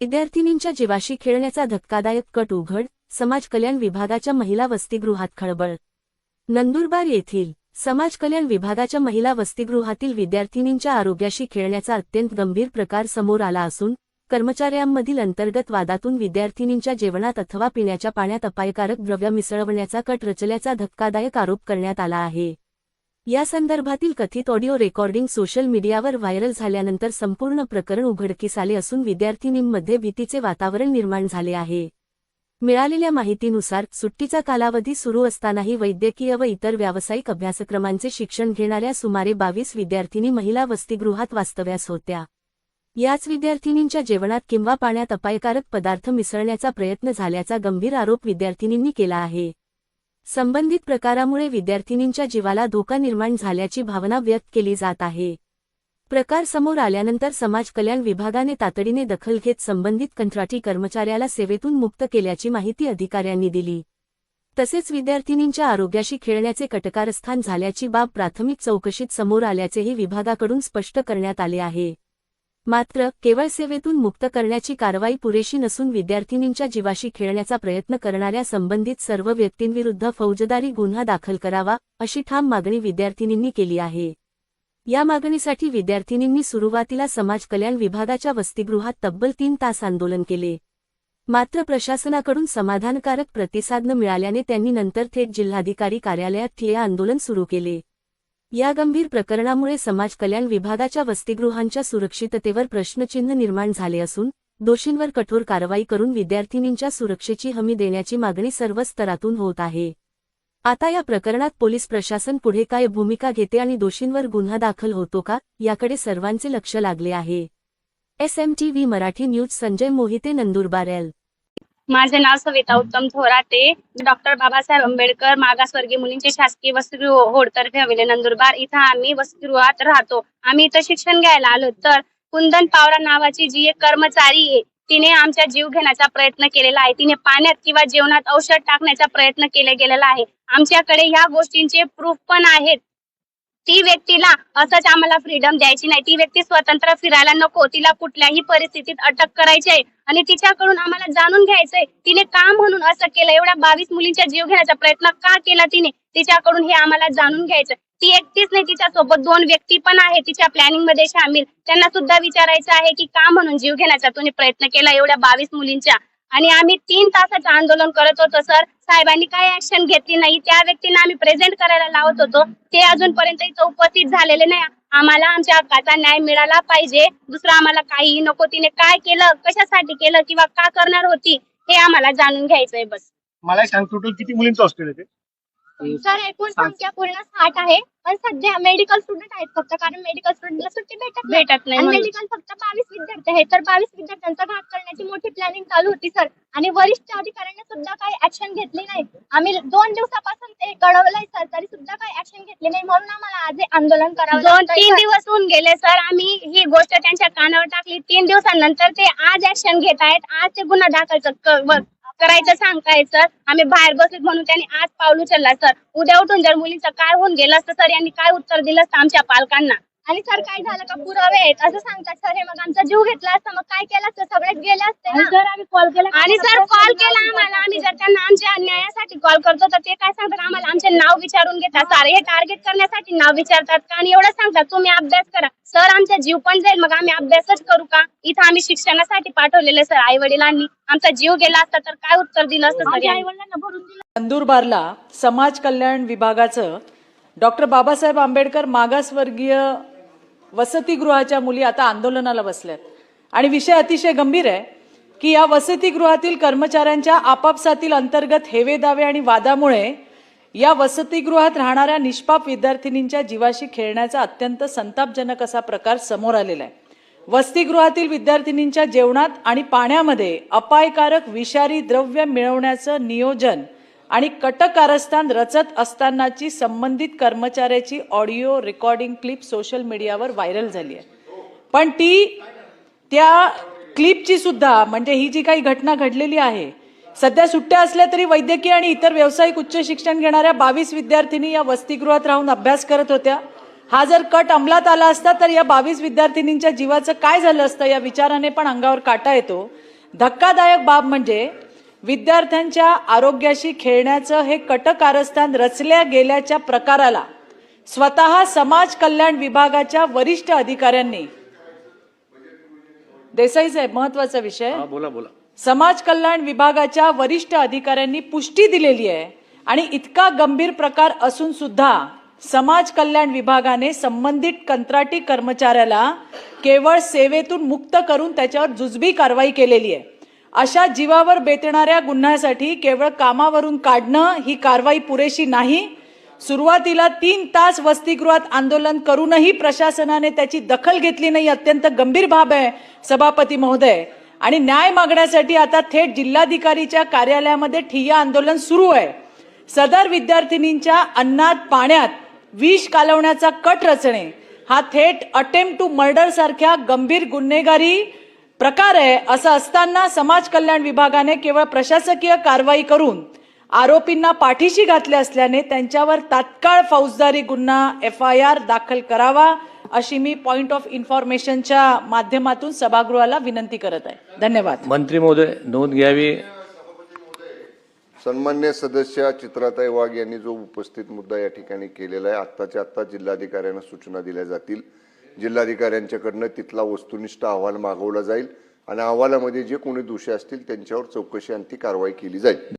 विद्यार्थिनींच्या जीवाशी खेळण्याचा धक्कादायक कट उघड, समाज कल्याण विभागाच्या महिला वसतिगृहात खळबळ. नंदुरबार येथील समाज कल्याण विभागाच्या महिला वसतिगृहातील विद्यार्थिनींच्या आरोग्याशी खेळण्याचा अत्यंत गंभीर प्रकार समोर आला असून, कर्मचाऱ्यांमधील अंतर्गत वादातून विद्यार्थिनींच्या जेवणात अथवा पिण्याच्या पाण्यात अपायकारक द्रव्य मिसळवण्याचा कट रचल्याचा धक्कादायक आरोप करण्यात आला आहे. या संदर्भातील कथित ऑडिओ रेकॉर्डिंग सोशल मीडियावर व्हायरल झाल्यानंतर संपूर्ण प्रकरण उघडकीस आले असून विद्यार्थिनींमध्ये भीतीचे वातावरण निर्माण झाले आहे. मिळालेल्या माहितीनुसार सुट्टीचा कालावधी सुरू असतानाही वैद्यकीय व इतर व्यावसायिक अभ्यासक्रमांचे शिक्षण घेणाऱ्या सुमारे 22 विद्यार्थिनी महिला वसतिगृहात वास्तव्यास होत्या. याच विद्यार्थिनींच्या जेवणात किंवा पाण्यात अपायकारक पदार्थ मिसळण्याचा प्रयत्न झाल्याचा गंभीर आरोप विद्यार्थिनींनी केला आहे. संबंधित प्रकारामुळे विद्यार्थिनींच्या जीवाला धोका निर्माण झाल्याची भावना व्यक्त केली जात आहे. प्रकार समोर आल्यानंतर समाज कल्याण विभागाने तातडीने दखल घेत संबंधित कंत्राटी कर्मचाऱ्याला सेवेतून मुक्त केल्याची माहिती अधिकाऱ्यांनी दिली. तसेच विद्यार्थिनींच्या आरोग्याशी खेळण्याचे कटकारस्थान झाल्याची बाब प्राथमिक चौकशीत समोर आल्याचेही विभागाकडून स्पष्ट करण्यात आले आहे. मात्र केवळ सेवेतून मुक्त करण्याची कारवाई पुरेशी नसून विद्यार्थिनींच्या जीवाशी खेळण्याचा प्रयत्न करणाऱ्या संबंधित सर्व व्यक्तींविरुद्ध फौजदारी गुन्हा दाखल करावा, अशी ठाम मागणी विद्यार्थिनींनी केली आहे. या मागणीसाठी विद्यार्थिनींनी सुरुवातीला समाज कल्याण विभागाच्या वसतिगृहात तब्बल 3 तास आंदोलन केले. मात्र प्रशासनाकडून समाधानकारक प्रतिसाद न मिळाल्याने त्यांनी नंतर थेट जिल्हाधिकारी कार्यालयात ठिय्या आंदोलन सुरू केले. या गंभीर प्रकरणामुळे समाज कल्याण विभागाच्या वसतिगृहांच्या सुरक्षिततेवर प्रश्नचिन्ह निर्माण झाले असून, दोषींवर कठोर कारवाई करून विद्यार्थिनींच्या सुरक्षेची हमी देण्याची मागणी सर्व स्तरातून होत आहे. आता या प्रकरणात पोलीस प्रशासन पुढे काय भूमिका घेते आणि दोषींवर गुन्हा दाखल होतो का, याकडे सर्वांचे लक्ष लागले आहे. SMTV Marathi news Sanjay Mohite, Nandurbar. माझे नाव सविता उत्तम थोराते. डॉक्टर बाबासाहेब आंबेडकर मागासवर्गीय मुलींचे शासकीय वसतिगृह होडतर्फे हवेली, नंदुरबार इथं आम्ही वसतिगृहात राहतो. आम्ही इथं शिक्षण घ्यायला आलो तर कुंदन पावरा नावाची जी एक कर्मचारी आहे, तिने आमचा जीव घेण्याचा प्रयत्न केलेला आहे. तिने पाण्यात किंवा जेवणात औषध टाकण्याचा प्रयत्न गेलेला आहे. आमच्याकडे ह्या गोष्टींचे प्रूफ पण आहेत. ती व्यक्तीला असंच आम्हाला फ्रीडम द्यायची नाही. ती व्यक्ती स्वतंत्र फिरायला नको, तिला कुठल्याही परिस्थितीत अटक करायची आहे आणि तिच्याकडून आम्हाला जाणून घ्यायचंय तिने का म्हणून असं केलं. एवढ्या 22 मुलींचा जीव घेण्याचा प्रयत्न का केला तिने, तिच्याकडून हे आम्हाला जाणून घ्यायचं. ती एकटीच नाही, तिच्यासोबत 2 व्यक्ती पण आहे तिच्या प्लॅनिंग मध्ये सामील. त्यांना सुद्धा विचारायचं आहे की का म्हणून जीव घेण्याचा तुम्ही प्रयत्न केला एवढ्या 22 मुलींच्या. आणि आम्ही 3 तासाचं आंदोलन करत होतो सर. साहेबांनी काही ऍक्शन घेतली नाही. त्या व्यक्तींना आम्ही प्रेझेंट करायला लावत होतो, ते अजूनपर्यंत इथं उपस्थित झालेले नाही. आम्हाला आमच्या हक्काचा न्याय मिळाला पाहिजे. दुसरं आम्हाला काही नको. तिने काय केलं, कशासाठी केलं किंवा का करणार होती, हे आम्हाला जाणून घ्यायचंय बस. मला सांग, टोटल किती मुलींचं हॉस्टेल आहे ते? सर एकूण संख्या पूर्ण 60 आहे, पण सध्या मेडिकल स्टुडंट आहेत फक्त, कारण मेडिकल स्टुडंटला सुट्टी भेटत नाही. मेडिकल फक्त 22 विद्यार्थी आहेत, तर 22 विद्यार्थ्यांचा घात करण्याची मोठी प्लॅनिंग चालू होती सर. आणि वरिष्ठ अधिकाऱ्यांनी सुद्धा काही ऍक्शन घेतली नाही. आम्ही 2 दिवसापासून ते कळवलंय सर, तरी सुद्धा काही ऍक्शन घेतली नाही. म्हणून आम्हाला आज आंदोलन करावं. 2-3 दिवस होऊन गेले सर. आम्ही ही गोष्ट त्यांच्या कानावर टाकली. 3 दिवसांनंतर ते आज ऍक्शन घेत आहेत. आज ते गुन्हा दाखल करायचं सांगतायत सर. आम्ही बाहेर बसलो म्हणून त्यांनी आज पाऊल उचलला सर. उद्या उठून जर मुलीचं काय होऊन गेलं असतं सर, यांनी काय उत्तर दिलं असतं आमच्या पालकांना. आणि सर काय झालं का, पुरावे आहेत असं सांगतात सर. हे मग आमचा जीव घेतला असता, मग काय केलं असतं, सगळेच गेले असते. सर आम्ही कॉल केला आणि सर कॉल केला आम्हाला. आम्ही जर त्यांना आमच्या न्यायासाठी कॉल करतो तर ते काय सांगतात, आम्हाला आमचे नाव विचारून घेतात सर. हे टार्गेट करण्यासाठी नाव विचारतात का, आणि एवढं सांगतात तुम्ही अभ्यास करा. सर आमचा जीव पण जाईल, मग आम्ही अभ्यासच करू का? इथं आम्ही शिक्षणासाठी पाठवलेले सर. आई वडिलांनी आमचा जीव गेला असता तर काय उत्तर दिलं असतं सर? आई वडिलांना भरून दिलं. नंदुरबारला समाज कल्याण विभागाचं डॉक्टर बाबासाहेब आंबेडकर मागासवर्गीय वसतिगृहाच्या मुली आता आंदोलनाला बसल्यात. आणि विषय अतिशय गंभीर आहे की या वसतिगृहातील कर्मचाऱ्यांच्या आपापसातील अंतर्गत हेवेदावे आणि वादामुळे या वसतिगृहात राहणाऱ्या निष्पाप विद्यार्थिनींच्या जीवाशी खेळण्याचा अत्यंत संतापजनक असा प्रकार समोर आलेला आहे. वसतिगृहातील विद्यार्थिनींच्या जेवणात आणि पाण्यामध्ये अपायकारक विषारी द्रव्य मिळवण्याचं नियोजन आणि कटकारस्थान रचत असतानाची संबंधित कर्मचाऱ्याची ऑडिओ रेकॉर्डिंग क्लिप सोशल मीडियावर व्हायरल झाली आहे. पण त्या क्लिपची सुद्धा, म्हणजे ही जी काही घटना घडलेली आहे, सध्या सुट्ट्या असल्या तरी वैद्यकीय आणि इतर व्यावसायिक उच्च शिक्षण घेणाऱ्या 22 विद्यार्थिनी या वसतिगृहात राहून अभ्यास करत होत्या. हा जर कट अंमलात आला असता तर या 22 विद्यार्थिनींच्या जीवाचं काय झालं असतं या विचाराने पण अंगावर काटा येतो. धक्कादायक बाब म्हणजे विद्यार्थ्यांच्या आरोग्याशी खेळण्याचं हे कटकारस्थान रचल्या गेल्याच्या प्रकाराला स्वतः समाज कल्याण विभागाच्या वरिष्ठ अधिकाऱ्यांनी, देसाई साहेब महत्वाचा विषय, बोला समाज कल्याण विभागाच्या वरिष्ठ अधिकाऱ्यांनी पुष्टी दिलेली आहे आणि इतका गंभीर प्रकार असून सुद्धा समाज कल्याण विभागाने संबंधित कंत्राटी कर्मचाऱ्याला केवळ सेवेतून मुक्त करून त्याच्यावर जुजबी कारवाई केलेली आहे. अशा जीवावर बेतणाऱ्या गुन्ह्यासाठी केवळ कामावरून काढणं ही कारवाई पुरेशी नाही. सुरुवातीला 3 तास वसतिगृहात आंदोलन करूनही प्रशासनाने त्याची दखल घेतली नाही. अत्यंत गंभीर बाब आहे सभापती महोदय. आणि न्याय मागण्यासाठी आता थेट जिल्हाधिकारीच्या कार्यालयामध्ये ठिय्या आंदोलन सुरू आहे. सदर विद्यार्थिनींच्या अन्नात पाण्यात विष कालवण्याचा कट रचणे हा थेट अटेम्प्ट टू मर्डर सारख्या गंभीर गुन्हेगारी प्रकार आहे. असं असताना समाज कल्याण विभागाने केवळ प्रशासकीय कारवाई करून आरोपींना पाठीशी घातले असल्याने त्यांच्यावर तात्काळ फौजदारी गुन्हा FIR दाखल करावा अशी मी पॉइंट ऑफ इन्फॉर्मेशनच्या माध्यमातून सभागृहाला विनंती करत आहे. धन्यवाद. मंत्री महोदय नोंद घ्यावी. सन्मान्य सदस्य चित्राताई वाघ यांनी जो उपस्थित मुद्दा या ठिकाणी केलेला आहे, आत्ताच्या आत्ता जिल्हाधिकाऱ्यांना सूचना दिल्या जातील. जिल्हाधिकाऱ्यांच्याकडनं तिथला वस्तुनिष्ठ अहवाल मागवला जाईल आणि अहवालामध्ये जे कोणी दोषी असतील त्यांच्यावर चौकशी आणि ती कारवाई केली जाईल.